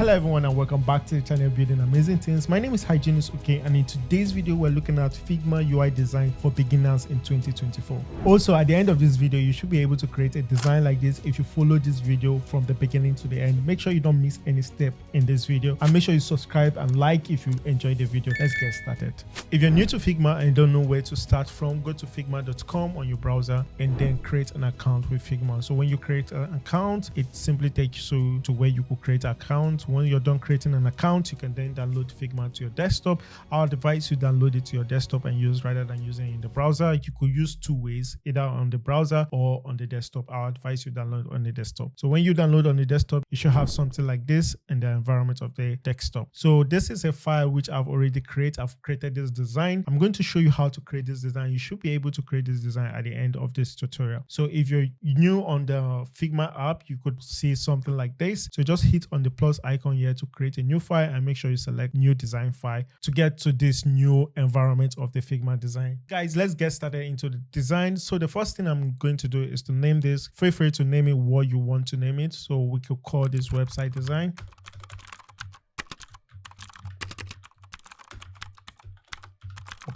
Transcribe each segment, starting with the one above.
Hello everyone and welcome back to the channel Building Amazing Things. My name is Hygienist OK, and in today's video we're looking at Figma UI design for beginners in 2024. Also, at the end of this video you should be able to create a design like this if you follow this video from the beginning to the end. Make sure you don't miss any step in this video, and make sure you subscribe and like if you enjoyed the video. Let's get started. If you're new to Figma and don't know where to start from, go to figma.com on your browser and then create an account with Figma. So when you create an account, it simply takes you to where you could create an account. When you're done creating an account, you can then download Figma to your desktop. Our device, you download it to your desktop and use rather than using it in the browser. You could use two ways, either on the browser or on the desktop. Our advice, you download on the desktop. So when you download on the desktop, you should have something like this in the environment of the desktop. So this is a file which I've already created. I've created this design. I'm going to show you how to create this design. You should be able to create this design at the end of this tutorial. So if you're new on the Figma app, you could see something like this. So just hit on the plus icon here to create a new file and make sure you select new design file to get to this new environment of the Figma design. Guys, let's get started into the design. So the first thing I'm going to do is to name this. Feel free to name it what you want to name it. So we could call this website design.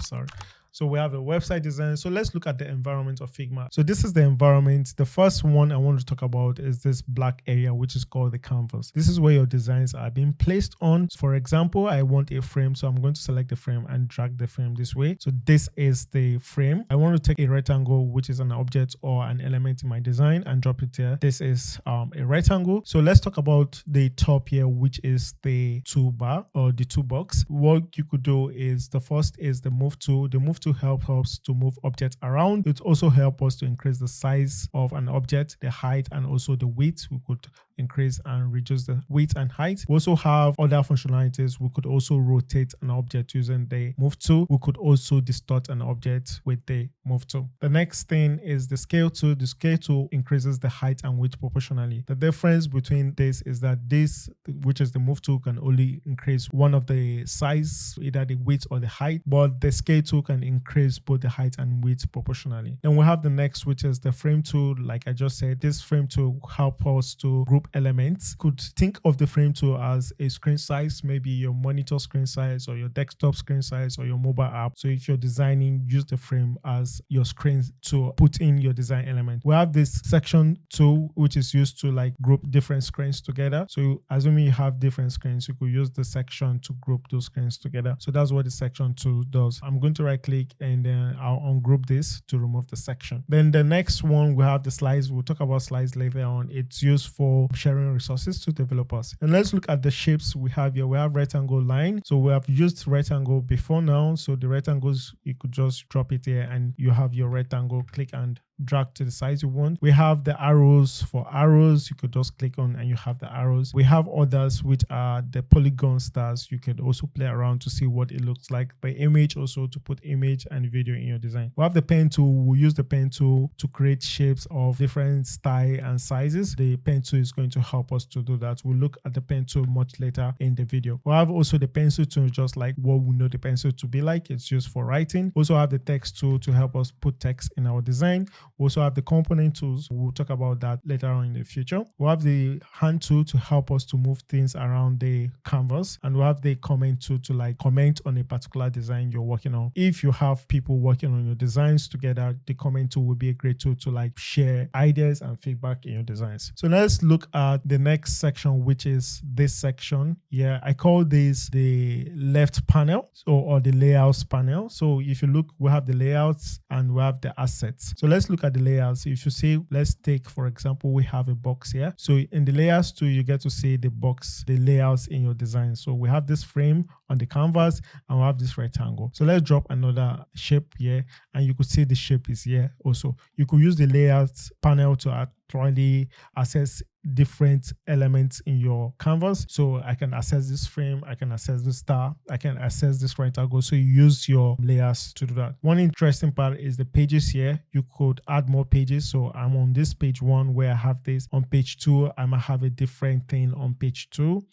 Sorry. So we have a website design. So let's look at the environment of Figma. So this is the environment. The first one I want to talk about is this black area, which is called the canvas. This is where your designs are being placed on. For example, I want a frame. So I'm going to select the frame and drag the frame this way. So this is the frame. I want to take a rectangle, which is an object or an element in my design, and drop it here. This is a rectangle. So let's talk about the top here, which is the toolbar or the toolbox. What you could do is the first is the move tool. The move tool help us to move objects around. It also helps us to increase the size of an object, the height, and also the width. We could increase and reduce the width and height. We also have other functionalities. We could also rotate an object using the move tool. We could also distort an object with the move tool. The next thing is the scale tool. The scale tool increases the height and width proportionally. The difference between this is that this, which is the move tool, can only increase one of the size, either the width or the height, but the scale tool can increase both the height and width proportionally. Then we have the next, which is the frame tool. Like I just said, this frame tool helps us to group elements. Could think of the frame tool as a screen size, maybe your monitor screen size or your desktop screen size or your mobile app. So if you're designing, use the frame as your screen to put in your design element. We have this section tool, which is used to like group different screens together. So assuming you have different screens, you could use the section to group those screens together. So that's what the section tool does. I'm going to right click and then I'll ungroup this to remove the section. Then the next one, we have the slides. We'll talk about slides later on. It's used for sharing resources to developers. And let's look at the shapes we have here. We have rectangle line. So we have used rectangle before now. So the rectangles, you could just drop it here and you have your rectangle. Click and drag to the size you want. We have the arrows. For arrows, you could just click on and you have the arrows. We have others, which are the polygon stars. You could also play around to see what it looks like. The image also, to put image and video in your design. We have the pen tool. We use the pen tool to create shapes of different style and sizes. The pen tool is going to help us to do that. We'll look at the pen tool much later in the video. We have also the pencil tool, just like what we know the pencil to be like. It's used for writing. Also have the text tool to help us put text in our design. We also have the component tools. We'll talk about that later on in the future. We have the hand tool to help us to move things around the canvas. And we have the comment tool to like comment on a particular design you're working on. If you have people working on your designs together, the comment tool will be a great tool to like share ideas and feedback in your designs. So let's look at the next section, which is this section. Yeah, I call this the left panel or the layouts panel. So if you look, we have the layouts and we have the assets. So let's look at the layouts. If you see, let's take, for example, we have a box here. So in the layouts too, you get to see the box, the layouts in your design. So we have this frame on the canvas and we have this rectangle. So let's drop another shape here and you could see the shape is here also. You could use the layouts panel to actually access different elements in your canvas. So I can access this frame, I can access this star, I can access this rectangle. So you use your layers to do that. One interesting part is the pages here. You could add more pages. So I'm on this page 1 where I have this. On page 2, I might have a different thing on page 2.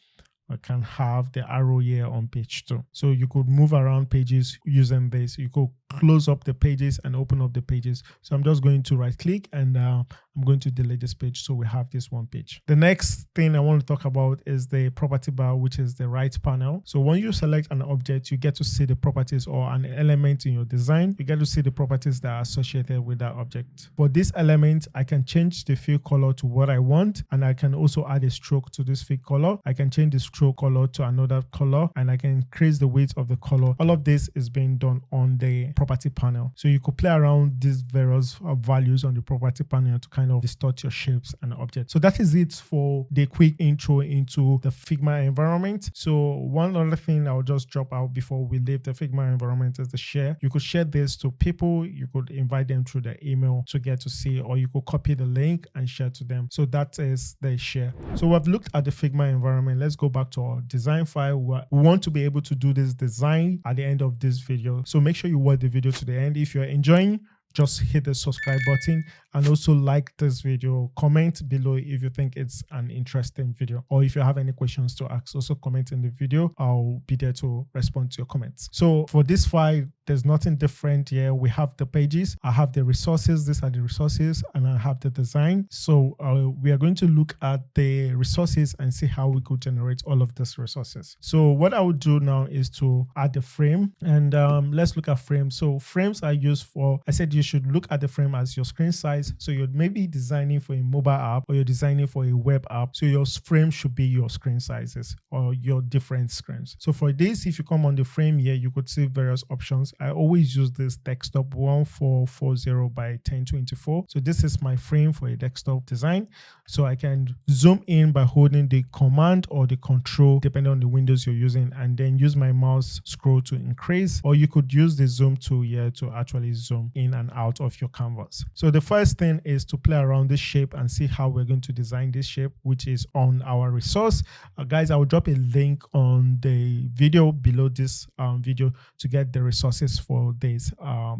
I can have the arrow here on page 2. So you could move around pages using this. You could close up the pages and open up the pages. So I'm just going to right click and I'm going to delete this page. So we have this one page. The next thing I want to talk about is the property bar, which is the right panel. So when you select an object, you get to see the properties, or an element in your design, you get to see the properties that are associated with that object. For this element, I can change the fill color to what I want, and I can also add a stroke to this fill color. I can change the stroke color to another color, and I can increase the weight of the color. All of this is being done on the property panel. So you could play around these various values on the property panel to kind of distort your shapes and objects. So that is it for the quick intro into the Figma environment. So one other thing I'll just drop out before we leave the Figma environment is the share. You could share this to people. You could invite them through the email to get to see, or you could copy the link and share to them. So that is the share. So we've looked at the Figma environment. Let's go back to our design file. We want to be able to do this design at the end of this video. So make sure you watch the video to the end. If you're enjoying, just hit the subscribe button and also like this video. Comment below if you think it's an interesting video, or if you have any questions to ask, also comment in the video. I'll be there to respond to your comments. So for this file, there's nothing different here. We have the pages, I have the resources, these are the resources, and I have the design. So we are going to look at the resources and see how we could generate all of these resources. So what I would do now is to add the frame, and let's look at frames. So frames are used for, I said you should look at the frame as your screen size. So you're maybe designing for a mobile app, or you're designing for a web app. So your frame should be your screen sizes or your different screens. So for this, if you come on the frame here, you could see various options. I always use this desktop 1440 by 1024. So this is my frame for a desktop design. So I can zoom in by holding the command or the control, depending on the windows you're using, and then use my mouse scroll to increase, or you could use the zoom tool here to actually zoom in and out of your canvas. So the first thing is to play around this shape and see how we're going to design this shape, which is on our resource. Guys, I will drop a link on the video below this video to get the resources for this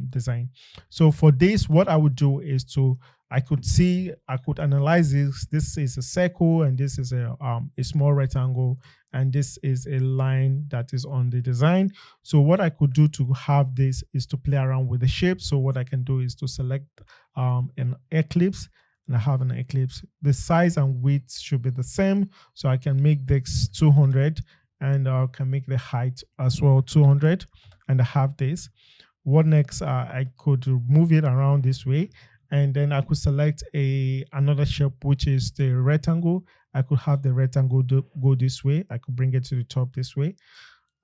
design. So for this, what I would do is I could analyze this. This is a circle, and this is a small rectangle, and this is a line that is on the design. So what I could do to have this is to play around with the shape. So what I can do is to select an ellipse, and I have an ellipse. The size and width should be the same. So I can make this 200, and I can make the height as well 200, and I have this. What next? I could move it around this way, and then I could select another shape, which is the rectangle. I could have the rectangle go this way. I could bring it to the top this way.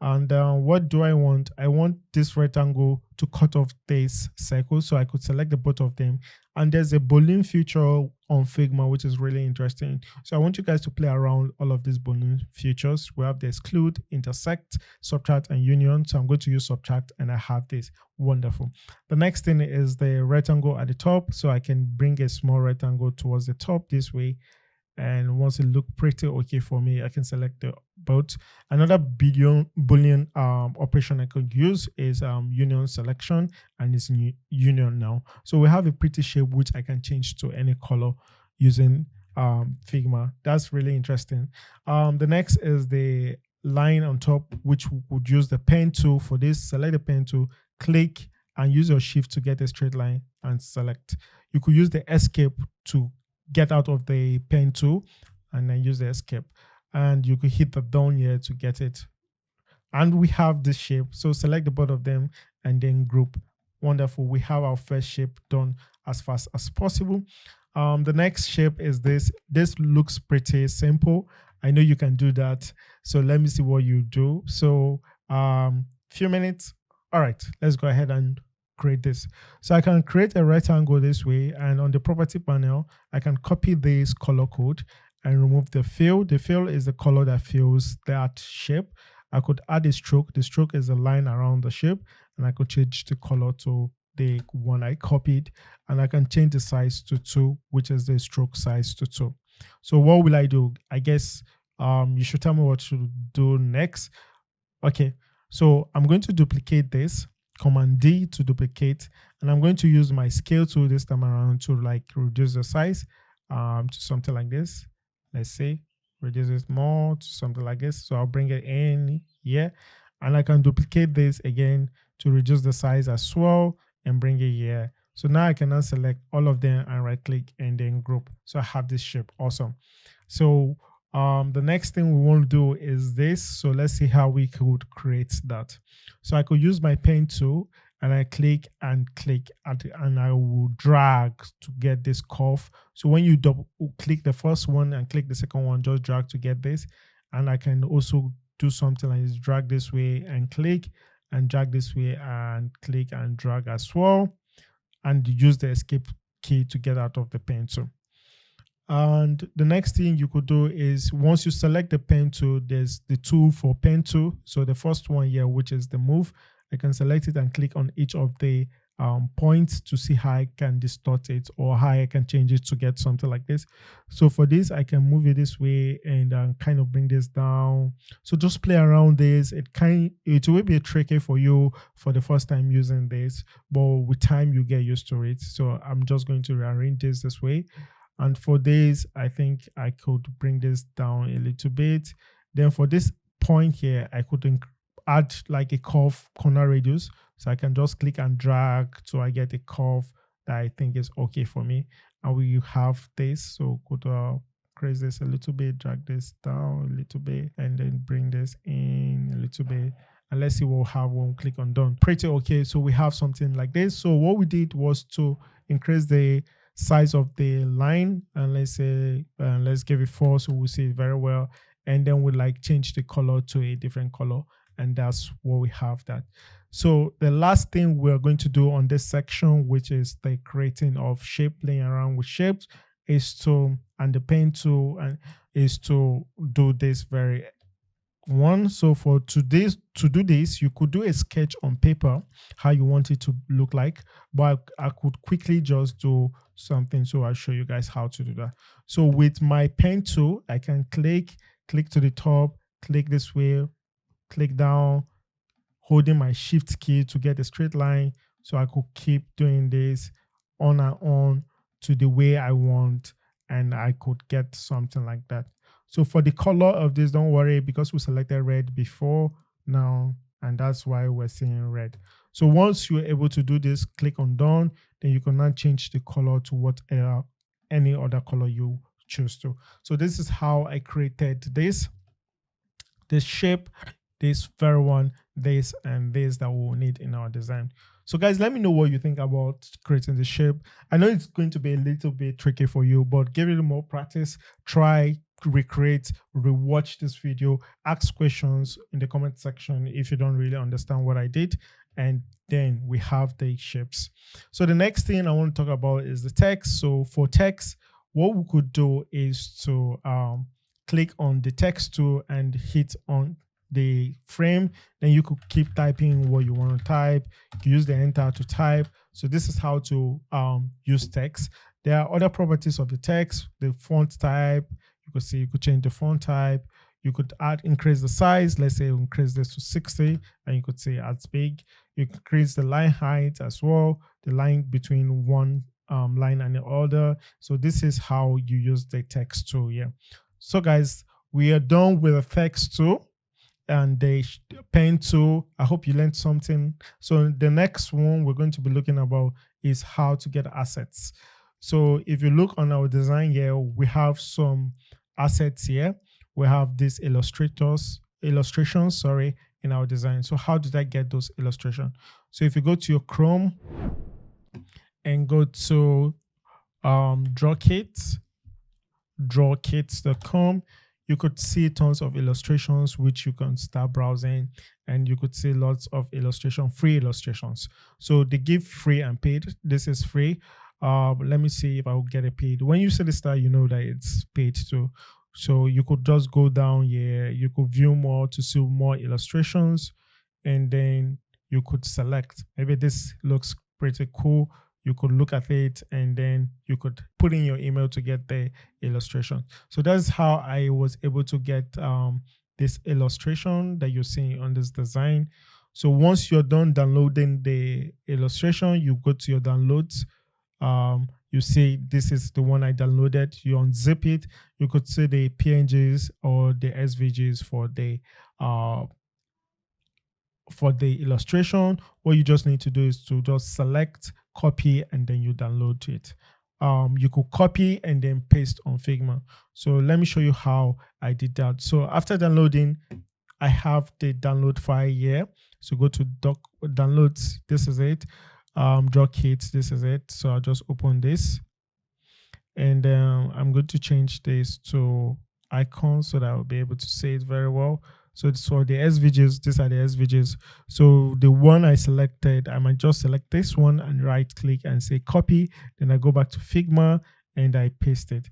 And what do I want? I want this rectangle to cut off this circle. So I could select the both of them. And there's a Boolean feature on Figma, which is really interesting. So I want you guys to play around all of these Boolean features. We have the exclude, intersect, subtract, and union. So I'm going to use subtract, and I have this. Wonderful. The next thing is the rectangle at the top. So I can bring a small rectangle towards the top this way. And once it looks pretty okay for me, I can select the both. Another Boolean operation I could use is union selection, and it's union now. So we have a pretty shape which I can change to any color using Figma. That's really interesting. The next is the line on top, which we would use the pen tool for this. Select the pen tool, click, and use your shift to get a straight line and select. You could use the escape to get out of the pen tool, and then use the escape, and you could hit the down here to get it. And we have this shape. So select the both of them and then group. Wonderful. We have our first shape done as fast as possible. The next shape is this. This looks pretty simple. I know you can do that. So let me see what you do. So few minutes. All right, let's go ahead and create this. So I can create a rectangle this way, and on the property panel, I can copy this color code and remove the fill. The fill is the color that fills that shape. I could add a stroke. The stroke is a line around the shape, and I could change the color to the one I copied, and I can change the size to 2, which is the stroke size to 2. So what will I do? I guess you should tell me what to do next. Okay, so I'm going to duplicate this. Command D to duplicate, and I'm going to use my scale tool this time around to reduce the size to something like this. Let's say reduce it more to something like this. So I'll bring it in here, and I can duplicate this again to reduce the size as well and bring it here. So now I can now select all of them and right click and then group. So I have this shape. Awesome. So the next thing we want to do is this. So let's see how we could create that. So I could use my pen tool and I click and I will drag to get this curve. So when you double click the first one and click the second one, just drag to get this. And I can also do something like this, drag this way and click, and drag this way and click and drag as well, and use the escape key to get out of the pen tool. And the next thing you could do is, once you select the pen tool, there's the tool for pen tool. So the first one here, which is the move, I can select it and click on each of the points to see how I can distort it or how I can change it to get something like this. So for this, I can move it this way and kind of bring this down. So just play around this. It will be tricky for you for the first time using this, but with time you get used to it. So I'm just going to rearrange this way. And for this, I think I could bring this down a little bit. Then for this point here, I could add like a curve corner radius. So I can just click and drag so I get a curve that I think is okay for me. And we have this. So could increase this a little bit, drag this down a little bit, and then bring this in a little bit. And let's see what we'll have when we click on done. Pretty okay. So we have something like this. So what we did was to increase the size of the line, and let's say let's give it 4 so we'll see it very well, and then we like change the color to a different color, and that's what we have that. So the last thing we're going to do on this section, which is the creating of shape, playing around with shapes, is to, and the pen tool, and is to do this very one. So for today's, to do this, you could do a sketch on paper how you want it to look like, but I could quickly just do something. So I'll show you guys how to do that. So with my pen tool, I can click to the top, click this way, click down, holding my shift key to get a straight line. So I could keep doing this on and on to the way I want, and I could get something like that. So for the color of this, don't worry, because we selected red before now, and that's why we're seeing red. So once you're able to do this, click on done, then you can now change the color to whatever, any other color you choose to. So this is how I created this shape, this very one, this, and this that we'll need in our design. So guys, let me know what you think about creating the shape. I know it's going to be a little bit tricky for you, but give it more practice. Try, recreate, rewatch this video, ask questions in the comment section if you don't really understand what I did, and then we have the shapes. So the next thing I want to talk about is the text. So for text, what we could do is to click on the text tool and hit on the frame. Then you could keep typing what you want to type. You can use the enter to type. So this is how to use text. There are other properties of the text, the font type. You could see, you could change the font type. You could increase the size. Let's say increase this to 60, and you could say add big. You can increase the line height as well, the line between one line and the other. So this is how you use the text tool. Yeah. So guys, we are done with the text tool and the pen tool. I hope you learned something. So the next one we're going to be looking about is how to get assets. So if you look on our design here, we have some assets here. We have these illustrations, in our design. So how did I get those illustrations? So if you go to your Chrome and go to drawkits.com, you could see tons of illustrations which you can start browsing, and you could see lots of free illustrations. So they give free and paid. This is free. Let me see if I will get it paid. When you see the star, you know that it's paid too. So you could just go down here. You could view more to see more illustrations, and then you could select. Maybe this looks pretty cool. You could look at it, and then you could put in your email to get the illustration. So that's how I was able to get this illustration that you're seeing on this design. So once you're done downloading the illustration, you go to your downloads. You see this is the one I downloaded. You unzip it. You could see the PNGs or the SVGs for for the illustration, what you just need to do is to just select, copy, and then you download it. You could copy and then paste on Figma. So let me show you how I did that. So after downloading, I have the download file here. So go to downloads. This is it. Draw kit. This is it. So I'll just open this, and I'm going to change this to icon so that I'll be able to see it very well. So for the SVGs, these are the SVGs. So the one I selected, I might just select this one and right click and say copy. Then I go back to Figma and I paste it.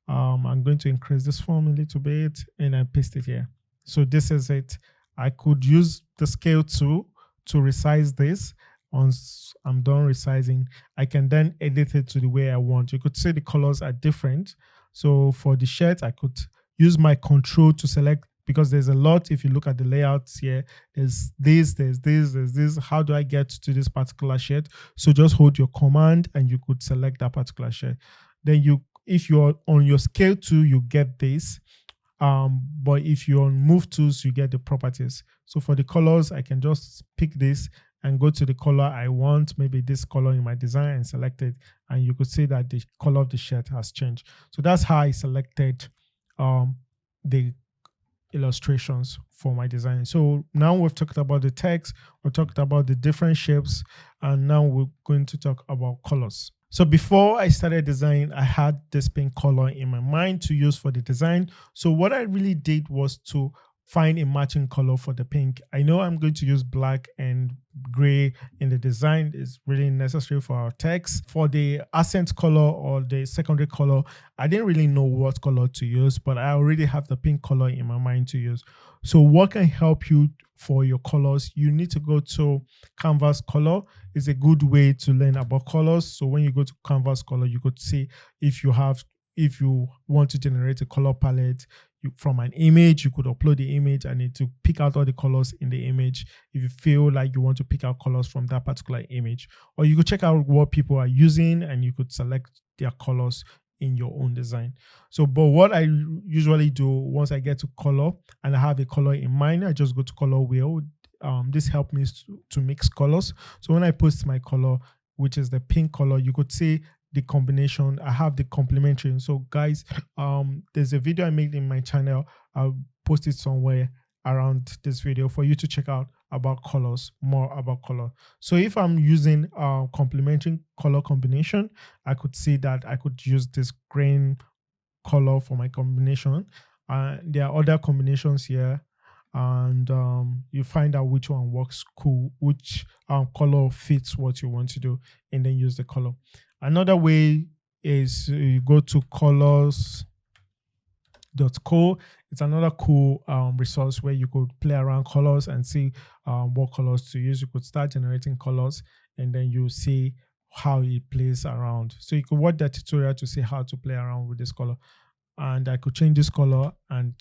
I'm going to increase this form a little bit and I paste it here. So this is it. I could use the scale tool to resize this. Once I'm done resizing, I can then edit it to the way I want. You could see the colors are different. So for the shirt, I could use my control to select, because there's a lot. If you look at the layouts here, there's this, there's this, there's this. How do I get to this particular shirt? So just hold your command and you could select that particular shirt. Then if you're on your scale tool, you get this. But if you're on move tools, you get the properties. So for the colors, I can just pick this and go to the color I want, maybe this color in my design, and select it. And you could see that the color of the shirt has changed. So that's how I selected the illustrations for my design. So now we've talked about the text, we've talked about the different shapes, and now we're going to talk about colors. So before I started designing, I had this pink color in my mind to use for the design. So what I really did was to find a matching color for the pink. I know I'm going to use black and gray in the design. It's really necessary for our text. For the accent color or the secondary color, I didn't really know what color to use, but I already have the pink color in my mind to use. So what can help you for your colors? You need to go to Canvas Color. It's a good way to learn about colors. So when you go to Canvas Color, you could see if you want to generate a color palette from an image, you could upload the image and need to pick out all the colors in the image if you feel like you want to pick out colors from that particular image. Or you could check out what people are using and you could select their colors in your own design. So, but what I usually do once I get to color and I have a color in mind, I just go to color wheel. This helps me to mix colors. So when I post my color, which is the pink color, you could see the combination. I have the complementary. So guys, there's a video I made in my channel. I'll post it somewhere around this video for you to check out about colors, more about color. So if I'm using complementary color combination, I could see that I could use this green color for my combination. There are other combinations here, and you find out which one works cool, which color fits what you want to do, and then use the color. Another way is you go to colors.co. It's another cool resource where you could play around colors and see what colors to use. You could start generating colors and then you see how it plays around. So you could watch that tutorial to see how to play around with this color. And I could change this color and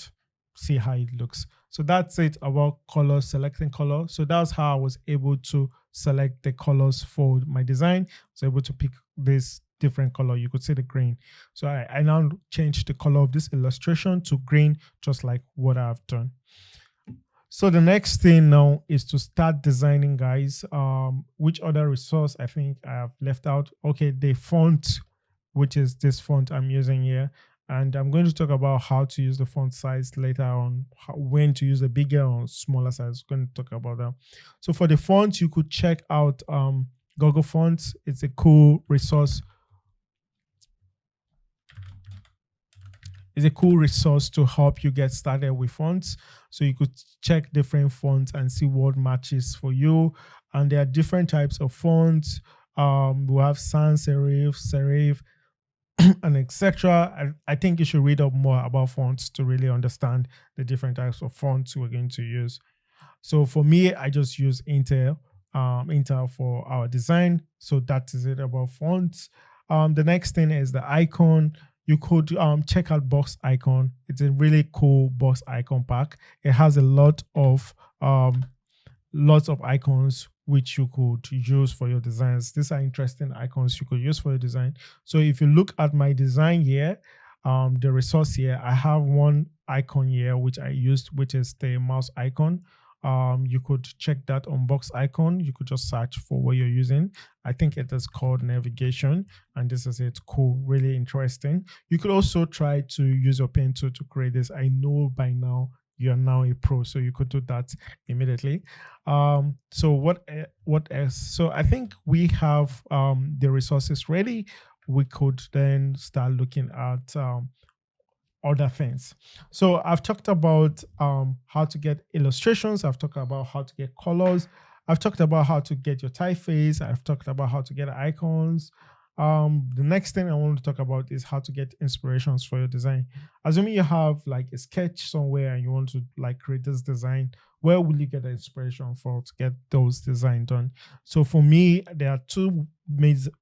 see how it looks. So that's it about color, selecting color. So that's how I was able to select the colors for my design. I was able to pick this different color. You could see the green. So I now changed the color of this illustration to green, just like what I've done. So the next thing now is to start designing, guys. Which other resource I think I have left out? Okay, the font, which is this font I'm using here. And I'm going to talk about how to use the font size later on, when to use a bigger or smaller size. I'm going to talk about that. So for the font, you could check out Google Fonts. It's a cool resource. It's a cool resource to help you get started with fonts. So you could check different fonts and see what matches for you. And there are different types of fonts. We have sans serif, serif, and etc. I think you should read up more about fonts to really understand the different types of fonts we're going to use. So for me, I just use Intel for our design. So that is it about fonts. The next thing is the icon. You could check out Box Icon. It's a really cool Box Icon pack. It has a lot of icons which you could use for your designs. These are interesting icons you could use for your design. So if you look at my design here, the resource here, I have one icon here which I used, which is the mouse icon. You could check that on box icon. You could just search for what you're using. I think it is called navigation, and this is it. Cool, really interesting. You could also try to use your pen tool to create this. I know by now you are now a pro, so you could do that immediately. So what else? So I think we have the resources ready. We could then start looking at other things. So I've talked about how to get illustrations. I've talked about how to get colors. I've talked about how to get your typeface. I've talked about how to get icons. The next thing I want to talk about is how to get inspirations for your design. Assuming you have like a sketch somewhere and you want to like create this design, where will you get the inspiration for to get those designs done? So for me, there are two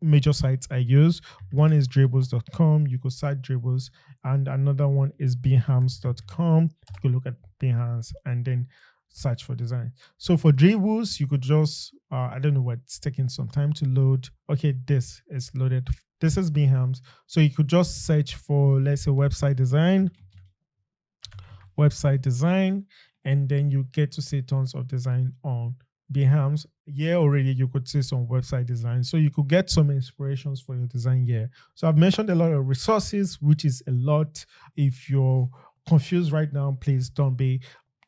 major sites I use. One is dribbles.com. You could search Dribbles, and another one is behance.com. You could look at Behance and then search for design. So for Dribbles, you could just I don't know what, it's taking some time to load. Okay, this is loaded. This is Behance. So you could just search for, let's say, website design, and then you get to see tons of design on Behance. Here already you could see some website design, so you could get some inspirations for your design here. So I've mentioned a lot of resources, which is a lot. If you're confused right now, please don't be.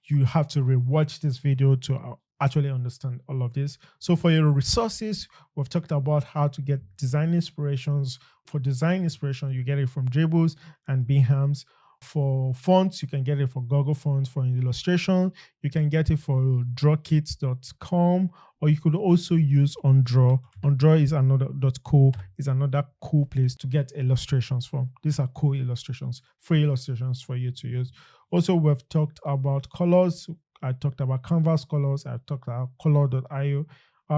You have to rewatch this video to actually understand all of this. So for your resources, we've talked about how to get design inspirations. For design inspiration, you get it from Dribbles and Behance. For fonts, you can get it for Google Fonts. For illustration, you can get it for drawkit.com, or you could also use OnDraw. OnDraw is another cool place to get illustrations from. These are cool illustrations, free illustrations for you to use. Also, we've talked about colors. I talked about Canvas colors. I talked about color.io.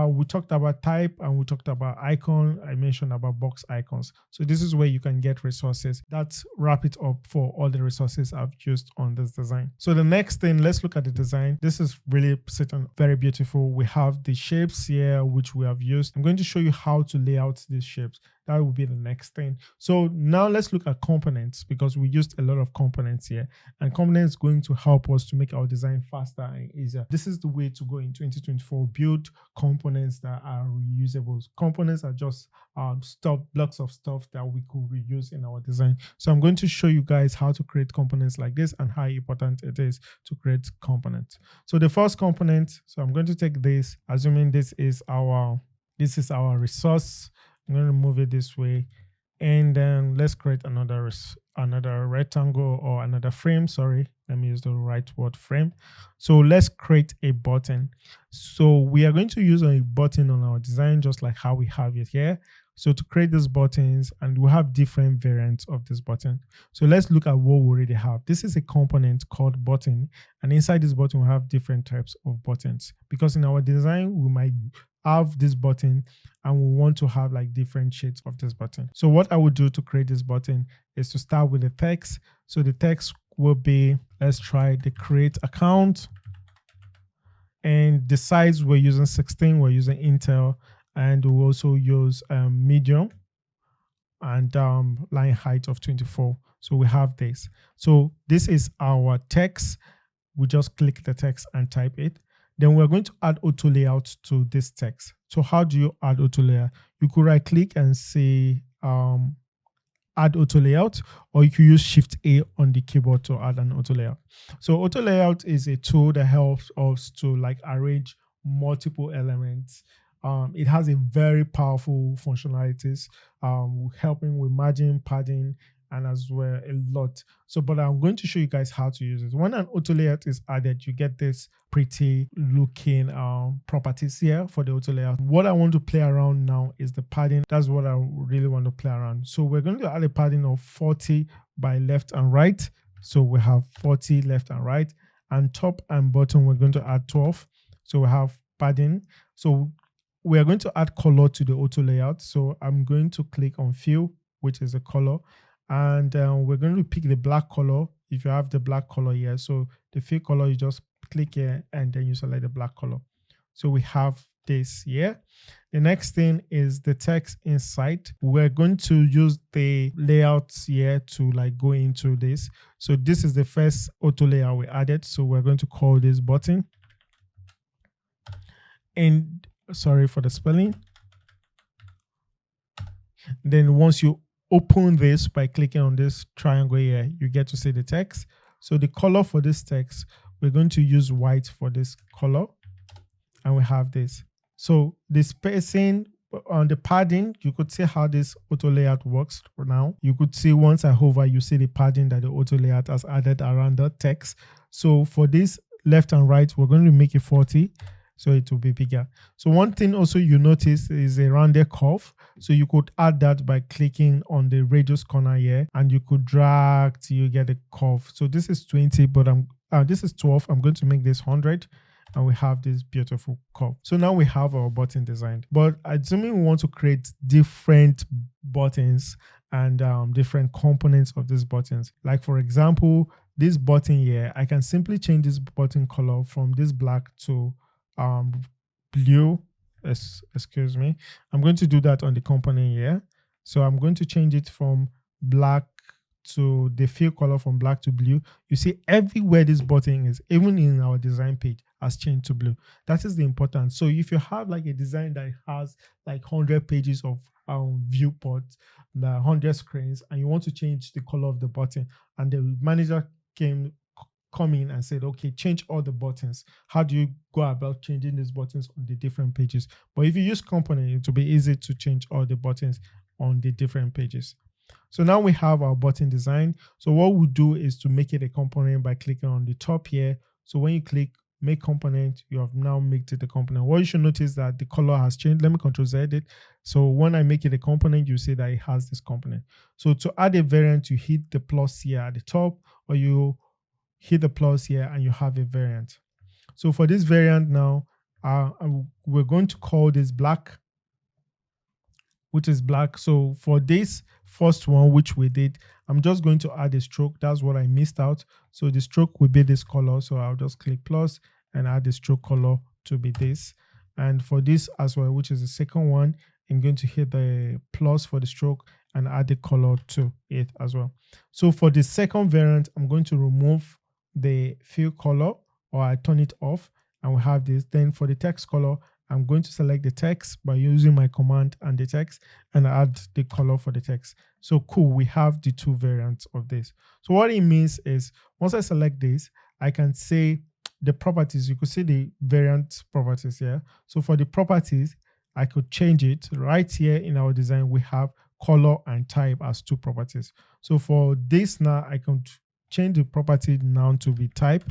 We talked about type, and we talked about icon. I mentioned about box icons. So this is where you can get resources. That's wrap it up for all the resources I've used on this design. So the next thing, let's look at the design. This is really sitting very beautiful. We have the shapes here, which we have used. I'm going to show you how to lay out these shapes. That will be the next thing. So now let's look at components, because we used a lot of components here, and components going to help us to make our design faster and easier. This is the way to go in 2024. Build components that are reusable. Components are just blocks of stuff that we could reuse in our design. So I'm going to show you guys how to create components like this and how important it is to create components. So the first component, so I'm going to take this, assuming this is our resource. I'm going to move it this way, and then let's create another rectangle or another frame. Sorry, let me use the right word, frame. So let's create a button. So we are going to use a button on our design, just like how we have it here. So to create these buttons, and we have different variants of this button. So let's look at what we already have. This is a component called button, and inside this button we have different types of buttons, because in our design we might have this button and we want to have like different shades of this button. So what I would do to create this button is to start with the text. So the text will be, let's try the create account, and the size we're using 16, we're using Intel, and we'll also use medium, and line height of 24. So we have this. So this is our text. We just click the text and type it. Then we're going to add auto layout to this text. So how do you add auto layout? You could right click and say add auto layout, or you can use Shift A on the keyboard to add an auto layout. So auto layout is a tool that helps us to like arrange multiple elements. It has a very powerful functionalities, helping with margin, padding, and as well a lot. So, but I'm going to show you guys how to use it. When an auto layout is added, you get this pretty looking properties here for the auto layout. What I want to play around now is the padding. That's what I really want to play around. So we're going to add a padding of 40 by left and right. So we have 40 left and right, and top and bottom we're going to add 12. So we have padding. So we are going to add color to the auto layout. So I'm going to click on fill, which is a color. And we're going to pick the black color if you have the black color here. So the fill color, you just click here and then you select the black color. So we have this here. The next thing is the text inside. We're going to use the layouts here to like go into this. So this is the first auto layout we added. So we're going to call this button. And sorry for the spelling. Then once you open this by clicking on this triangle here, you get to see the text. So the color for this text, we're going to use white for this color, and we have this. So the spacing on the padding, you could see how this auto layout works for now. You could see once I hover, you see the padding that the auto layout has added around the text. So for this left and right, we're going to make it 40. So it will be bigger. So one thing also you notice is a rounded curve. So you could add that by clicking on the radius corner here, and you could drag till you get a curve. So this is 20, but this is 12. I'm going to make this 100. And we have this beautiful curve. So now we have our button designed. But assuming we want to create different buttons and different components of these buttons. Like for example, this button here, I can simply change this button color from this black to blue. Excuse me. I'm going to do that on the component here. So I'm going to change it from black to the fill color from black to blue. You see everywhere this button is, even in our design page, has changed to blue. That is the importance. So if you have like a design that has like 100 pages of viewports, the 100 screens, and you want to change the color of the button, and the manager come in and said, okay, change all the buttons. How do you go about changing these buttons on the different pages? But if you use component, it will be easy to change all the buttons on the different pages. So now we have our button design. So what we'll do is to make it a component by clicking on the top here. So when you click make component, you have now made it a component. What you should notice that the color has changed. Let me Ctrl Z it. So when I make it a component, you see that it has this component. So to add a variant, you hit the plus here at the top, or you hit the plus here and you have a variant. So for this variant now, we're going to call this black, which is black. So for this first one, which we did, I'm just going to add a stroke. That's what I missed out. So the stroke will be this color. So I'll just click plus and add the stroke color to be this. And for this as well, which is the second one, I'm going to hit the plus for the stroke and add the color to it as well. So for the second variant, I'm going to remove the fill color, or I turn it off, and we have this. Then for the text color, I'm going to select the text by using my command and the text and add the color for the text. So cool, we have the two variants of this. So what it means is once I select this, I can say the properties. You could see the variant properties here. So for the properties, I could change it right here in our design. We have color and type as two properties. So for this now, I can change the property now to be type.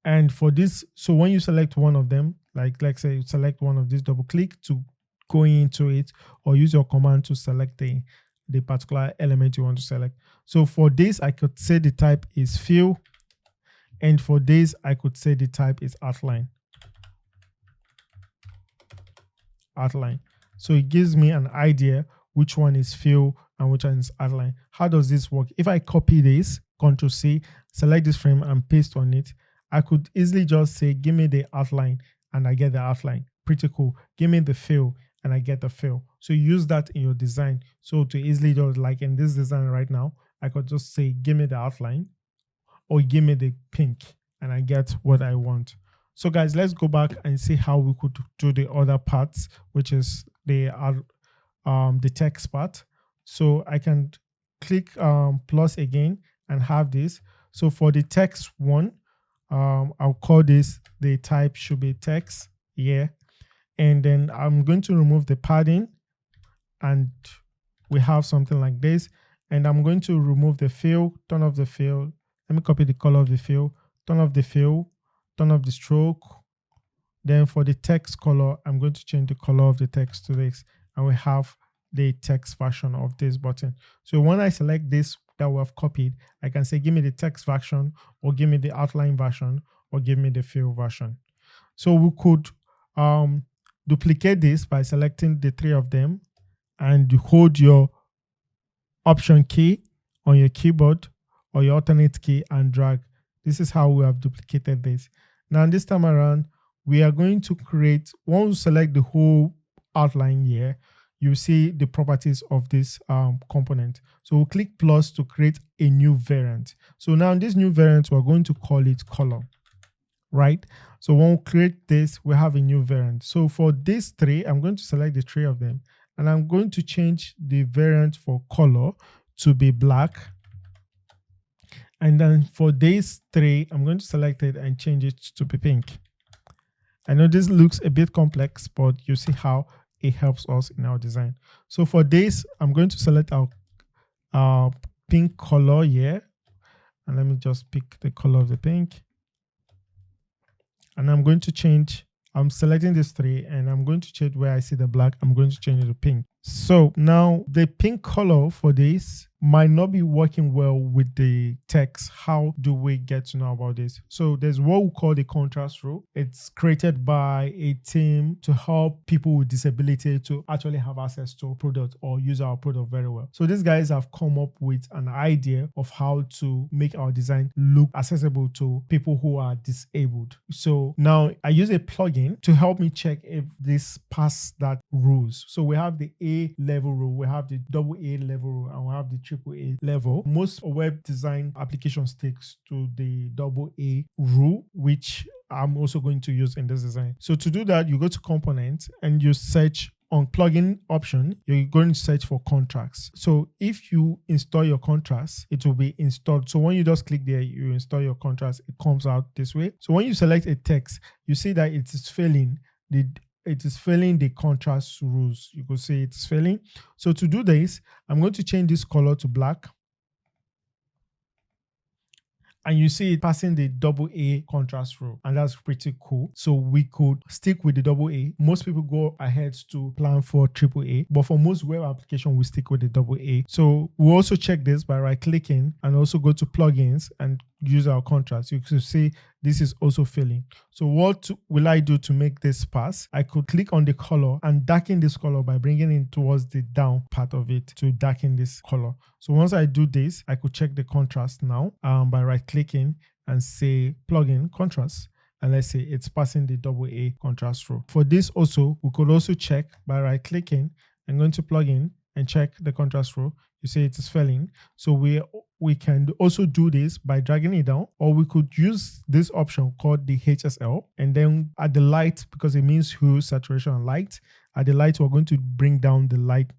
And for this, so when you select one of them, like say you select one of these, double click to go into it, or use your command to select the particular element you want to select. So for this, I could say the type is fill, and for this, I could say the type is outline. Outline. So it gives me an idea which one is fill and which one is outline. How does this work? If I copy this, Ctrl C, select this frame and paste on it, I could easily just say, give me the outline, and I get the outline. Pretty cool. Give me the fill, and I get the fill. So you use that in your design. So to easily just, like in this design right now, I could just say, give me the outline, or give me the pink, and I get what I want. So guys, let's go back and see how we could do the other parts, which is the text part. So I can click plus again and have this. So for the text one, I'll call this, the type should be text here. And then I'm going to remove the padding, and we have something like this. And I'm going to remove the fill, turn off the fill. Let me copy the color of the fill, turn off the fill, turn off the stroke. Then for the text color, I'm going to change the color of the text to this, and we have the text version of this button. So when I select this that we have copied, I can say, give me the text version, or give me the outline version, or give me the fill version. So we could duplicate this by selecting the three of them, and you hold your option key on your keyboard or your alternate key and drag. This is how we have duplicated this. Now this time around, we are going to create, once you select the whole outline here, you see the properties of this component. So we'll click plus to create a new variant. So now this new variant, we're going to call it color right? So when we create this, we have a new variant. So for these three, I'm going to select the three of them, and I'm going to change the variant for color to be black. And then for these three, I'm going to select it and change it to be pink. I know this looks a bit complex, but you see how it helps us in our design. So for this, I'm going to select our pink color here. And let me just pick the color of the pink. And I'm going to change, I'm selecting these three, and I'm going to change where I see the black, I'm going to change it to pink. So now the pink color for this might not be working well with the text. How do we get to know about this? So there's what we call the contrast rule. It's created by a team to help people with disability to actually have access to a product or use our product very well. So these guys have come up with an idea of how to make our design look accessible to people who are disabled. So now I use a plugin to help me check if this pass that rules. So we have the A level rule, we have the AA level rule, and we have the AAA level. Most web design applications sticks to the AA rule, which I'm also going to use in this design. So to do that, you go to components and you search on plugin option, you're going to search for contrasts. So if you install your contrast, it will be installed. So when you just click there, you install your contrast, it comes out this way. So when you select a text, you see that it is failing the contrast rules. You could see it's failing. So to do this, I'm going to change this color to black. And you see it passing the AA contrast rule, and that's pretty cool. So we could stick with the AA. Most people go ahead to plan for AAA, but for most web application, we stick with the AA. So we also check this by right-clicking and also go to plugins and use our contrast. You can see this is also failing. So what will I do to make this pass? I could click on the color and darken this color by bringing it towards the down part of it to darken this color. So once I do this, I could check the contrast now by right-clicking and say plugin contrast. And let's say it's passing the AA contrast rule. For this also, we could also check by right-clicking and going to plugin and check the contrast rule. You see it is failing. So we can also do this by dragging it down, or we could use this option called the HSL, and then at the light, because it means hue, saturation, and light, at the light we're going to bring down the light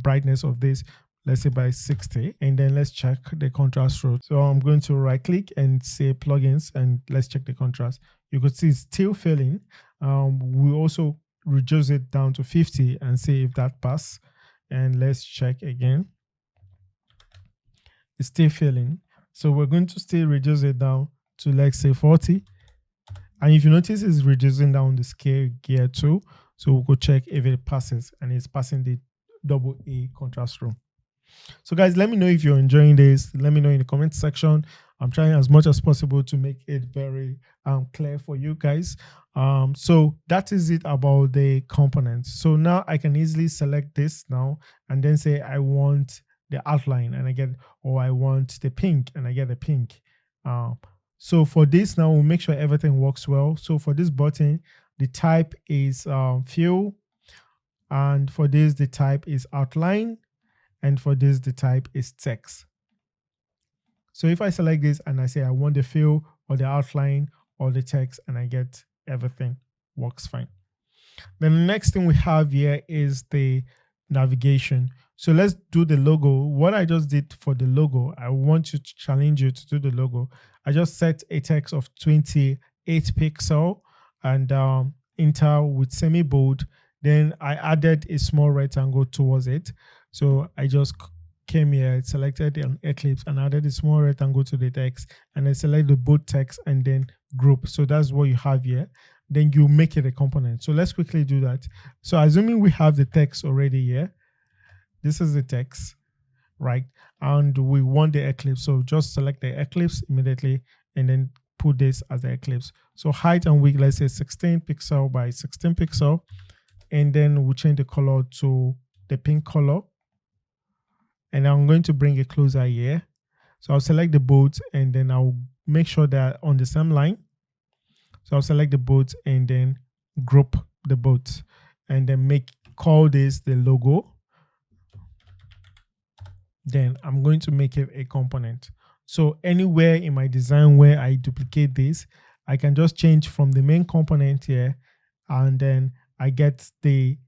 brightness of this, let's say by 60, and then let's check the contrast rule. So I'm going to right click and say plugins, and let's check the contrast. You could see it's still failing. We also reduce it down to 50 and see if that passes, and let's check again. It's still failing. So we're going to still reduce it down to, let's say, 40. And if you notice, it's reducing down the scale gear too. So we'll go check if it passes, and it's passing the AA contrast rule. So guys, let me know if you're enjoying this. Let me know in the comment section. I'm trying as much as possible to make it very clear for you guys. So that is it about the components. So now I can easily select this now and then say I want the outline, and I get, or I want the pink, and I get the pink. So for this now, we'll make sure everything works well. So for this button, the type is fill, and for this the type is outline, and for this the type is text. So if I select this and I say I want the fill or the outline or the text, and I get everything works fine. Then the next thing we have here is the navigation. So let's do the logo. What I just did for the logo, I want you to challenge you to do the logo. I just set a text of 28 pixel and enter with semi-bold. Then I added a small rectangle towards it. So I just came here, selected an ellipse and added a small rectangle to the text, and I select the bold text and then group. So that's what you have here. Then you make it a component. So let's quickly do that. So assuming we have the text already here, this is the text, right? And we want the ellipse. So just select the ellipse immediately and then put this as the ellipse. So height and width, let's say 16 pixel by 16 pixel. And then we'll change the color to the pink color. And I'm going to bring it closer here. So I'll select the boat and then I'll make sure that on the same line. So I'll select the boat and then group the boat and then call this the logo. Then I'm going to make it a component. So anywhere in my design where I duplicate this, I can just change from the main component here, and then I get the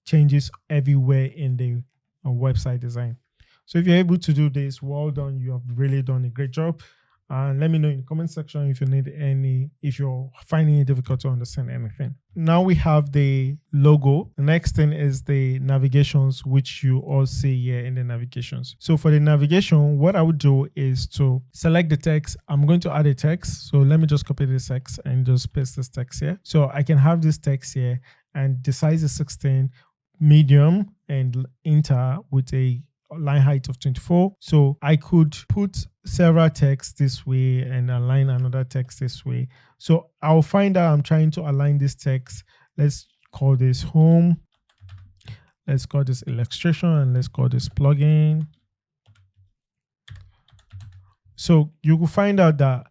changes everywhere in the website design. So if you're able to do this, well done. You have really done a great job. And let me know in the comment section if you need if you're finding it difficult to understand anything. Now we have the logo. The next thing is the navigations, which you all see here in the navigations. So for the navigation, what I would do is to select the text. I'm going to add a text. So let me just copy this text and just paste this text here. So I can have this text here, and the size is 16, medium, and enter with a line height of 24. So I could put several texts this way and align another text this way. So I'll find out I'm trying to align this text. Let's call this home. Let's call this illustration, and let's call this plugin. So you will find out that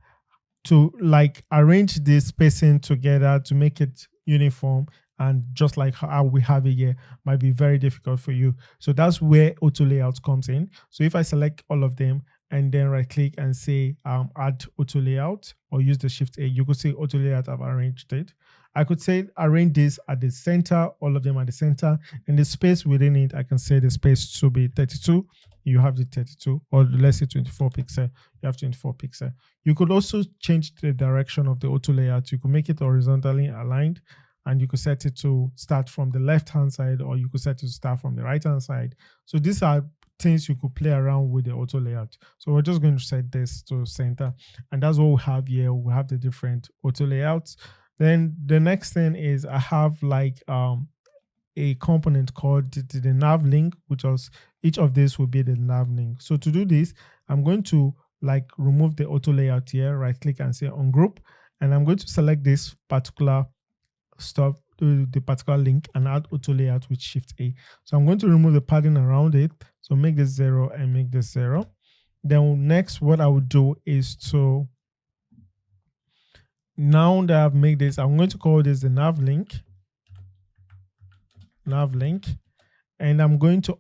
to like arrange this spacing together to make it uniform, and just like how we have it here, might be very difficult for you. So that's where auto layout comes in. So if I select all of them and then right click and say add auto layout, or use the shift A, you could say auto layout, I've arranged it. I could say arrange this at the center, all of them at the center, and the space within it, I can say the space to be 32. You have the 32, or let's say 24 pixel, you have 24 pixel. You could also change the direction of the auto layout. You could make it horizontally aligned, and you could set it to start from the left-hand side, or you could set it to start from the right-hand side. So these are things you could play around with the auto layout. So we're just going to set this to center, and that's what we have here. We have the different auto layouts. Then the next thing is I have like a component called the nav link, which was each of these will be the nav link. So to do this, I'm going to like remove the auto layout here, right click and say ungroup, and I'm going to select this particular stuff, the particular link, and add auto layout with shift A. So I'm going to remove the padding around it. So make this 0 and make this 0. Then next, what I would do is to, now that I've made this, I'm going to call this the nav link, and I'm going to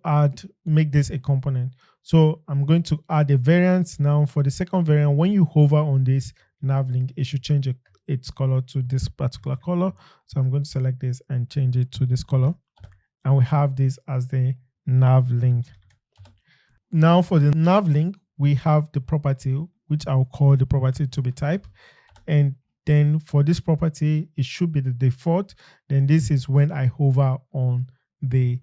make this a component. So I'm going to add a variant. Now for the second variant, when you hover on this nav link, it should change its color to this particular color. So I'm going to select this and change it to this color, and we have this as the nav link. Now for the nav link, we have the property, which I'll call the property to be type, and then for this property, it should be the default. Then this is when I hover on the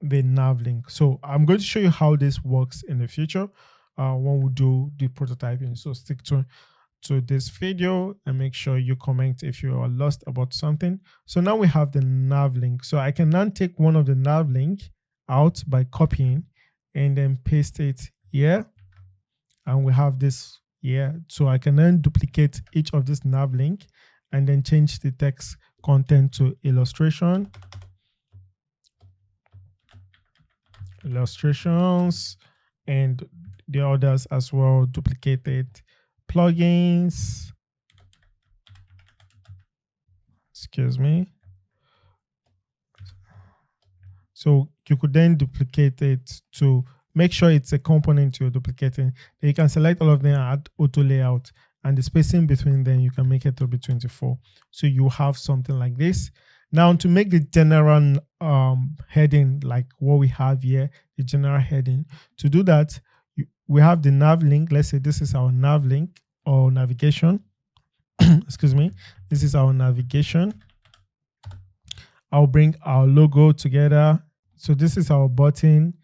nav link. So I'm going to show you how this works in the future when we do the prototyping. So stick to this video and make sure you comment if you are lost about something. So now we have the nav link. So I can now take one of the nav link out by copying and then paste it here, and we have this here. So I can then duplicate each of this nav link and then change the text content to illustrations, and the others as well, duplicate it, plugins, excuse me. So you could then duplicate it to make sure it's a component you're duplicating. Then you can select all of them and add auto layout, and the spacing between them, you can make it to be 24. So you have something like this. Now to make the general heading, like what we have here, the general heading, to do that, we have the nav link. Let's say this is our nav link or navigation. Excuse me. This is our navigation. I'll bring our logo together. So this is our button.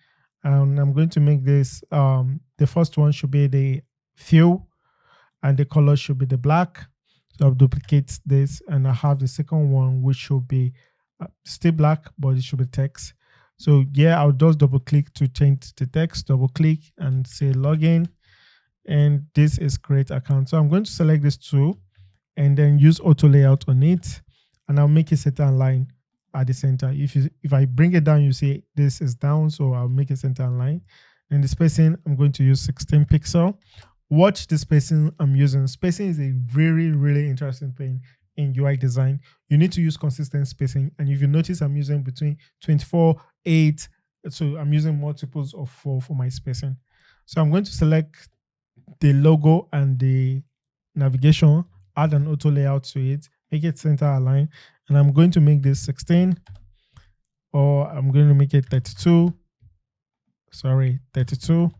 And I'm going to make this, the first one should be the fill, and the color should be the black. So I'll duplicate this, and I have the second one, which should be still black, but it should be text. So yeah, I'll just double click to change the text, double click and say login. And this is create account. So I'm going to select this tool and then use auto layout on it, and I'll make a certain line at the center. If I bring it down, you see this is down, so I'll make a center line. And the spacing, I'm going to use 16 pixel. Watch the spacing I'm using. Spacing is a very, really interesting thing in UI design. You need to use consistent spacing, and if you notice, I'm using between 24, 8, so I'm using multiples of 4 for my spacing. So I'm going to select the logo and the navigation, add an auto layout to it, make it center align, and I'm going to make this 16, or I'm going to make it 32. Sorry, 32.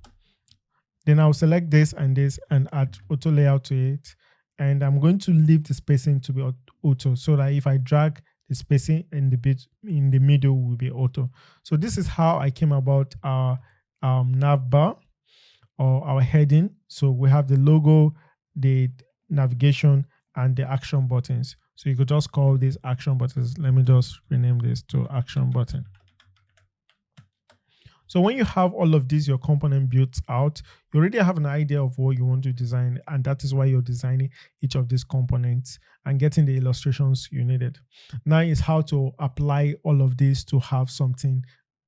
Then I'll select this and add auto layout to it. And I'm going to leave the spacing to be auto, so that if I drag the spacing in the middle will be auto. So this is how I came about our nav bar or our heading. So we have the logo, the navigation, and the action buttons. So you could just call these action buttons. Let me just rename this to action button. So when you have all of these, your component built out, you already have an idea of what you want to design, and that is why you're designing each of these components and getting the illustrations you needed. Now is how to apply all of this to have something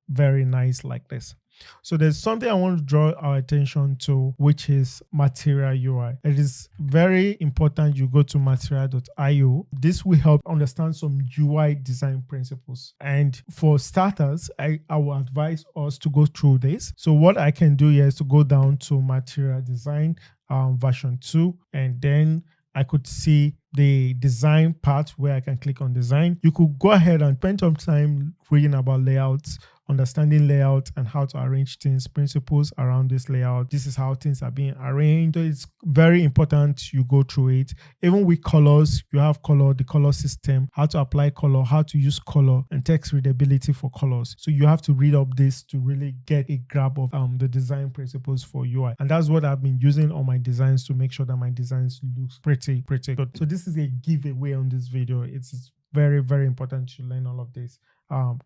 very nice like this. So there's something I want to draw our attention to, which is Material UI. It is very important you go to material.io. This will help understand some UI design principles. And for starters, I will advise us to go through this. So what I can do here is to go down to Material Design version 2, and then I could see the design part where I can click on design. You could go ahead and spend some time reading about layouts, understanding layout and how to arrange things, principles around this layout. This is how things are being arranged. So it's very important you go through it. Even with colors, you have color, the color system, how to apply color, how to use color, and text readability for colors. So you have to read up this to really get a grab of the design principles for UI. And that's what I've been using on my designs to make sure that my designs looks pretty good. So this is a giveaway on this video. It's very, very important to learn all of this.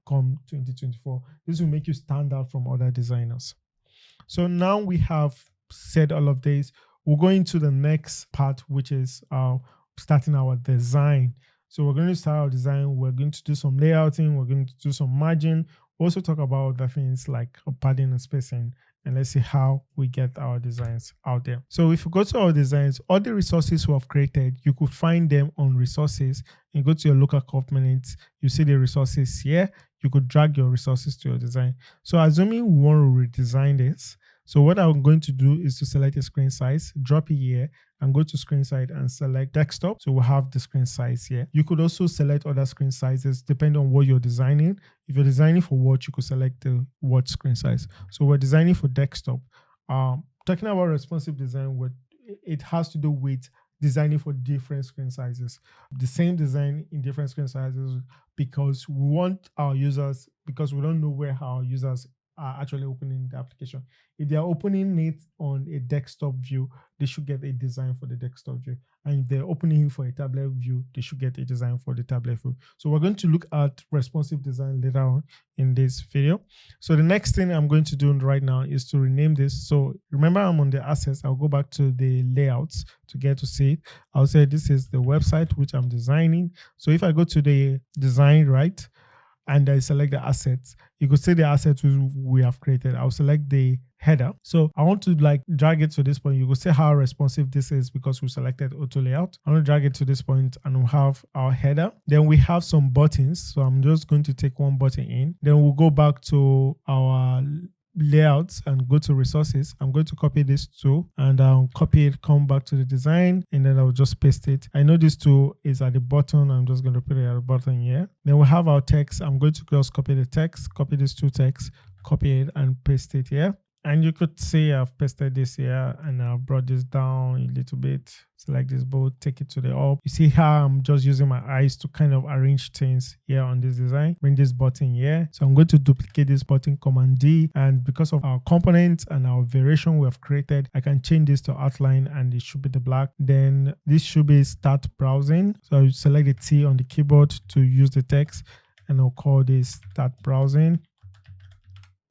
Come 2024, this will make you stand out from other designers. So now we have said all of this, we'll go into the next part, which is starting our design. So we're going to start our design. We're going to do some layouting. We're going to do some margin. We'll also talk about other things like padding and spacing. And let's see how we get our designs out there. So if you go to our designs, all the resources we have created, you could find them on resources. You go to your local components, you see the resources here. You could drag your resources to your design. So assuming we want to redesign this, so what I'm going to do is to select a screen size, drop it here, and go to screen size and select desktop. So we'll have the screen size here. You could also select other screen sizes depending on what you're designing. If you're designing for Word, you could select the Word screen size. So we're designing for desktop. Talking about responsive design, it has to do with designing for different screen sizes. The same design in different screen sizes, because we want our users, because we don't know where our users are actually opening the application. If they are opening it on a desktop view, they should get a design for the desktop view. And if they're opening it for a tablet view, they should get a design for the tablet view. So we're going to look at responsive design later on in this video. So the next thing I'm going to do right now is to rename this. So remember, I'm on the assets. I'll go back to the layouts to get to see it. I'll say this is the website which I'm designing. So if I go to the design, right, and I select the assets, you could see the assets we have created. I'll select the header. So I want to drag it to this point. You could see how responsive this is because we selected auto layout. I want to drag it to this point and we'll have our header. Then we have some buttons. So I'm just going to take one button in. Then we'll go back to our layouts and go to resources. I'm going to copy this tool and I'll copy it, come back to the design, and then I'll just paste it. I know this tool is at the bottom. I'm just going to put it at the bottom here. Then we have our text. I'm going to just copy the text, copy these two texts, copy it and paste it here. And you could see I've pasted this here and I've brought this down a little bit. Select this boat, take it to the up. You see how I'm just using my eyes to kind of arrange things here on this design. Bring this button here. So I'm going to duplicate this button, Command D. And because of our components and our variation we have created, I can change this to outline and it should be the black. Then this should be start browsing. So I select the T on the keyboard to use the text and I'll call this start browsing.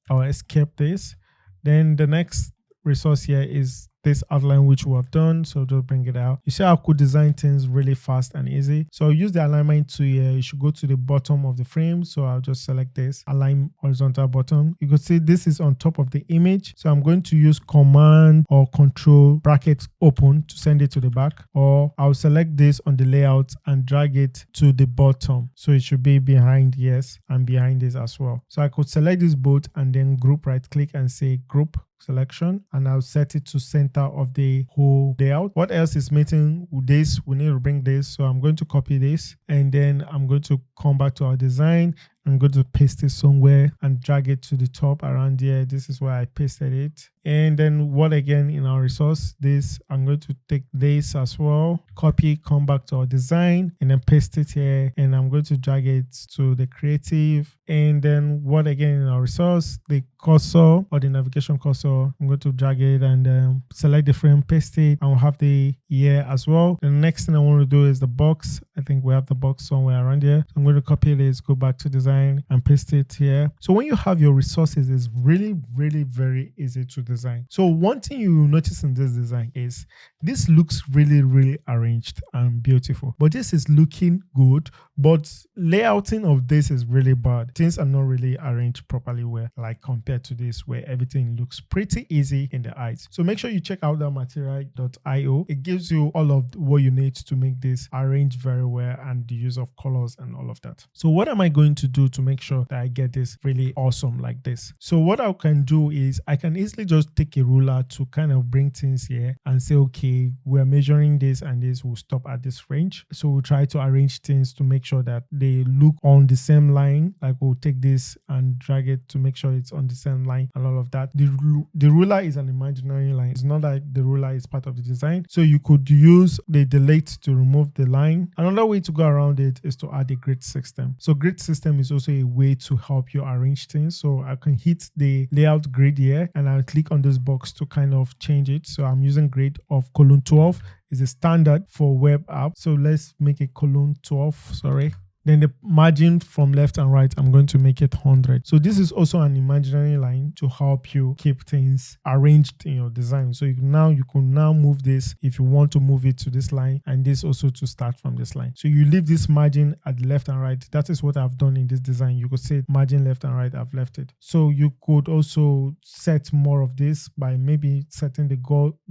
I'll escape this. Then the next resource here is this outline which we have done. So just bring it out. You see how I could design things really fast and easy. So I'll use the alignment tool here. You should go to the bottom of the frame. So I'll just select this, align horizontal bottom. You can see this is on top of the image. So I'm going to use Command or Control brackets open to send it to the back. Or I'll select this on the layout and drag it to the bottom. So it should be behind, yes, and behind this as well. So I could select this both and then group, right click and say group. selection, and I'll set it to center of the whole layout. What else is missing? This, we need to bring this. So I'm going to copy this, and then I'm going to come back to our design. I'm going to paste it somewhere and drag it to the top around here. This is where I pasted it. And then what again in our resource, this, I'm going to take this as well, copy, come back to our design, and then paste it here. And I'm going to drag it to the creative. And then what again in our resource, the cursor or the navigation cursor, I'm going to drag it and select the frame, paste it, and we'll have the year as well. The next thing I want to do is the box. I think we have the box somewhere around here. So I'm going to copy this, go back to design and paste it here. So when you have your resources, it's really, really very easy to design. So one thing you will notice in this design is this looks really, really arranged and beautiful, but this is looking good, but layouting of this is really bad. Things are not really arranged properly well, like compared to this where everything looks pretty easy in the eyes. So make sure you check out that material.io. It gives you all of what you need to make this arranged very well and the use of colors and all of that. So what am I going to do to make sure that I get this really awesome like this? So what I can do is I can easily just take a ruler to kind of bring things here and say, okay, we're measuring this and this will stop at this range. So we'll try to arrange things to make sure that they look on the same line. Like we'll take this and drag it to make sure it's on the same line and all of that. The ruler is an imaginary line. It's not like the ruler is part of the design. So you could use the delete to remove the line. Another way to go around it is to add a grid system. So grid system is also a way to help you arrange things. So I can hit the layout grid here and I'll click on this box to kind of change it. So I'm using grid of colon 12 is a standard for web app. So let's make a colon 12, sorry. Then the margin from left and right, I'm going to make it 100. So this is also an imaginary line to help you keep things arranged in your design. So you can now move this if you want to move it to this line, and this also to start from this line. So you leave this margin at the left and right. That is what I've done in this design. You could say margin left and right, I've left it. So you could also set more of this by maybe setting the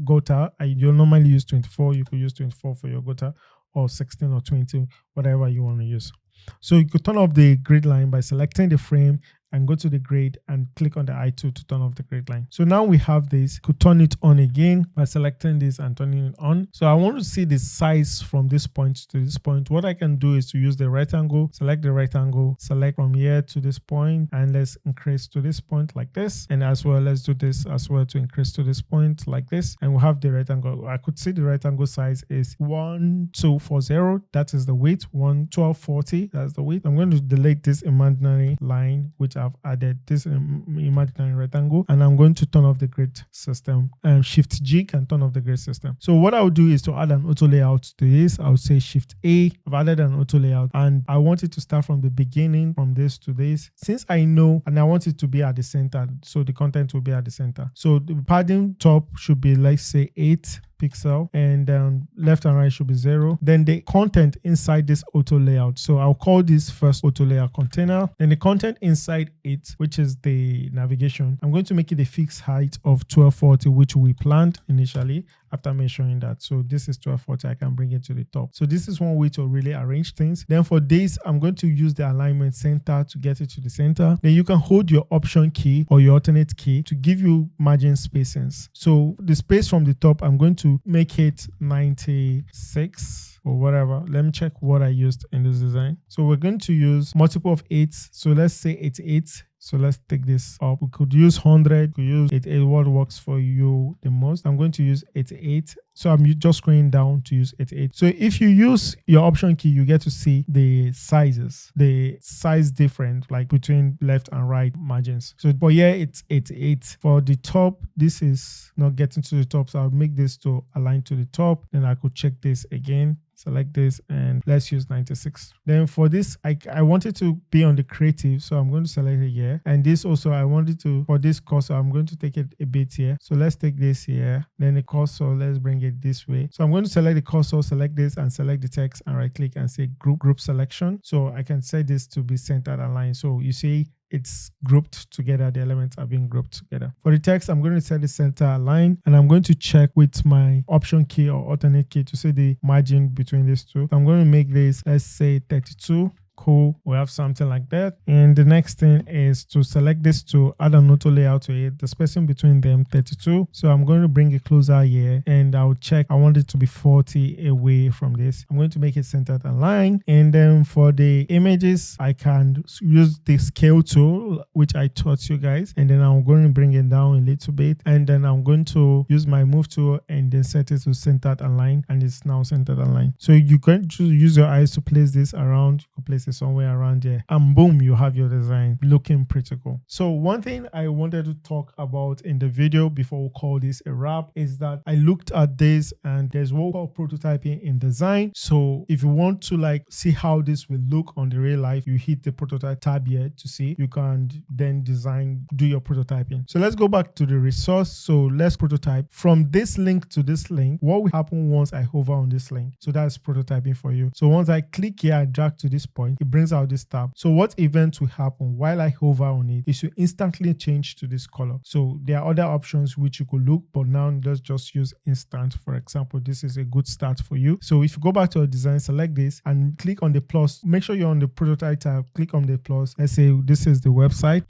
gutter. You normally use 24. You could use 24 for your gutter, or 16 or 20, whatever you want to use. So you could turn off the grid line by selecting the frame and go to the grid and click on the I2 to turn off the grid line. So now we have this. Could turn it on again by selecting this and turning it on. So I want to see the size from this point to this point. What I can do is to use the rectangle, select the rectangle, select from here to this point, and let's increase to this point like this. And as well, let's do this as well to increase to this point like this. And we'll have the rectangle. I could see the rectangle size is 1240. That is the width. 1240. That's the width. I'm going to delete this imaginary line, which I've added this imaginary rectangle, and I'm going to turn off the grid system. Shift G can turn off the grid system. So what I'll do is to add an auto layout to this. I'll say Shift A. I've added an auto layout, and I want it to start from the beginning, from this to this. Since I know, and I want it to be at the center, so the content will be at the center. So the padding top should be, let's say, 8 pixel, and left and right should be 0. Then the content inside this auto layout, so I'll call this first auto layout container. Then the content inside it, which is the navigation, I'm going to make it a fixed height of 1240, which we planned initially after measuring that. So this is 1240. I can bring it to the top. So this is one way to really arrange things. Then for this, I'm going to use the alignment center to get it to the center. Then you can hold your option key or your alternate key to give you margin spacings. So the space from the top, I'm going to make it 96 or whatever. Let me check what I used in this design. So we're going to use multiple of 8. So let's say 88. So let's take this up. We could use 100, we could use 88, what works for you the most. I'm going to use 88. So I'm just going down to use 88. So if you use your option key, you get to see the sizes, the size difference, like between left and right margins. So for here, it's 88. For the top, this is not getting to the top. So I'll make this to align to the top. Then I could check this again. Select this and let's use 96. Then for this, I want it to be on the creative, so I'm going to select it here. And this also, I wanted to, for this cursor, I'm going to take it a bit here. So let's take this here. Then the cursor, let's bring it this way. So I'm going to select the cursor, select this and select the text and right click and say group selection. So I can set this to be centered aligned. So you see, it's grouped together. The elements are being grouped together. For the text, I'm going to set the center align, and I'm going to check with my option key or alternate key to see the margin between these two. So I'm going to make this, let's say 32. Cool, we have something like that. And the next thing is to select this to add an auto layout to it. The spacing between them 32, so I'm going to bring it closer here, and I'll check. I want it to be 40 away from this. I'm going to make it centered and line. And then for the images, I can use the scale tool which I taught you guys, and then I'm going to bring it down a little bit, and then I'm going to use my move tool and then set it to centered and line, and it's now centered and line. So you can use your eyes to place this around. You can place it somewhere around there, and boom, you have your design looking pretty cool. So one thing I wanted to talk about in the video before we call this a wrap is that I looked at this, and there's what we call prototyping in design. So if you want to like see how this will look on the real life, you hit the prototype tab here to see. You can then do your prototyping. So let's go back to the resource. So let's prototype from this link to this link. What will happen once I hover on this link? So that's prototyping for you. So once I click here, I drag to this point, it brings out this tab. So what event will happen while I hover on it is to instantly change to this color. So there are other options which you could look, but now let's just use instant. For example, this is a good start for you. So if you go back to your design, select this and click on the plus. Make sure you're on the prototype tab, click on the plus. Let's say this is the website.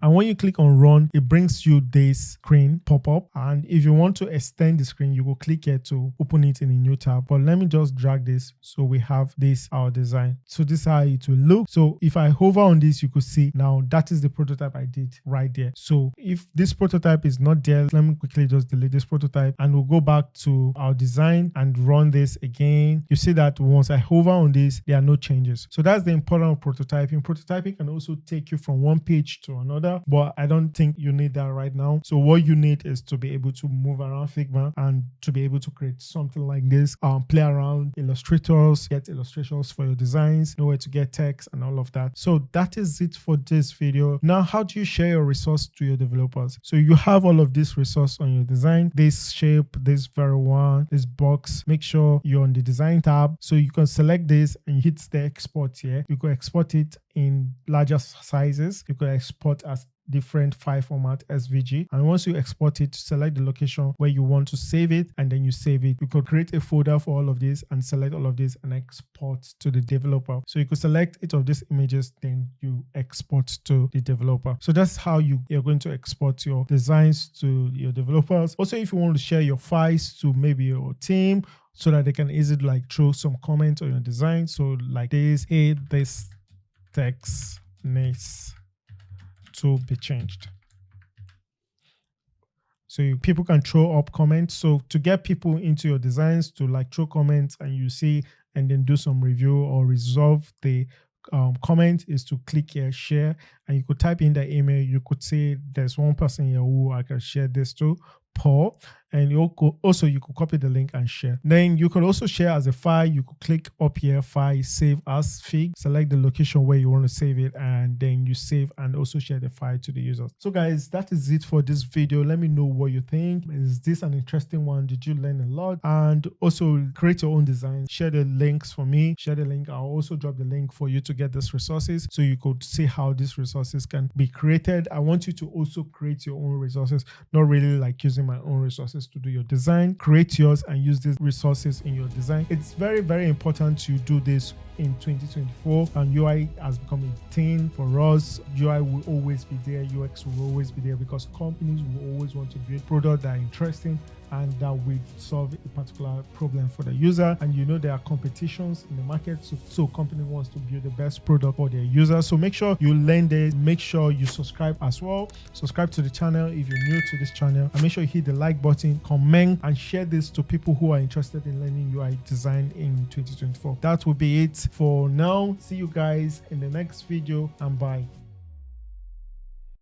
And when you click on run, it brings you this screen pop up. And if you want to extend the screen, you will click here to open it in a new tab. But let me just drag this. So we have this, our design. So this is how it will look. So if I hover on this, you could see now that is the prototype I did right there. So if this prototype is not there, let me quickly just delete this prototype, and we'll go back to our design and run this again. You see that once I hover on this, there are no changes. So that's the importance of prototyping. Prototyping can also take you from one page to another, but I don't think you need that right now. So what you need is to be able to move around Figma and to be able to create something like this, play around illustrators, get illustrations for your designs, know where to get text and all of that. So that is it for this video. Now, how do you share your resource to your developers? So you have all of this resource on your design, this shape, this very one, this box. Make sure you're on the design tab. So you can select this and hit the export here. You can export it in larger sizes. You can export as different file format SVG, and once you export it, select the location where you want to save it, and then you save it. You could create a folder for all of this and select all of this and export to the developer. So you could select each of these images, then you export to the developer. So that's how you're going to export your designs to your developers. Also, if you want to share your files to maybe your team so that they can easily like throw some comments on your design, so like this, hey, this text needs to be changed. So people can throw up comments. So to get people into your designs to like throw comments and you see, and then do some review or resolve the comment, is to click here, share, and you could type in the email. You could say there's one person here who I can share this to, Paul, and you could copy the link and share. Then you could also share as a file. You could click up here, file, save as Fig, select the location where you want to save it, and then you save and also share the file to the users. So guys, that is it for this video. Let me know what you think. Is this an interesting one? Did you learn a lot? And also create your own design. Share the links for me. Share the link. I'll also drop the link for you to get these resources so you could see how these resources can be created. I want you to also create your own resources, not really like using my own resources to do your design. Create yours and use these resources in your design. It's very, very important to do this in 2024, and UI has become a thing for us. UI will always be there, UX will always be there, because companies will always want to build products that are interesting and that will solve a particular problem for the user. And you know there are competitions in the market, so company wants to build the best product for their users. So make sure you learn this. Make sure you subscribe as well. Subscribe to the channel if you're new to this channel, and make sure you hit the like button, comment, and share this to people who are interested in learning UI design in 2024. That will be it for now. See you guys in the next video, and bye.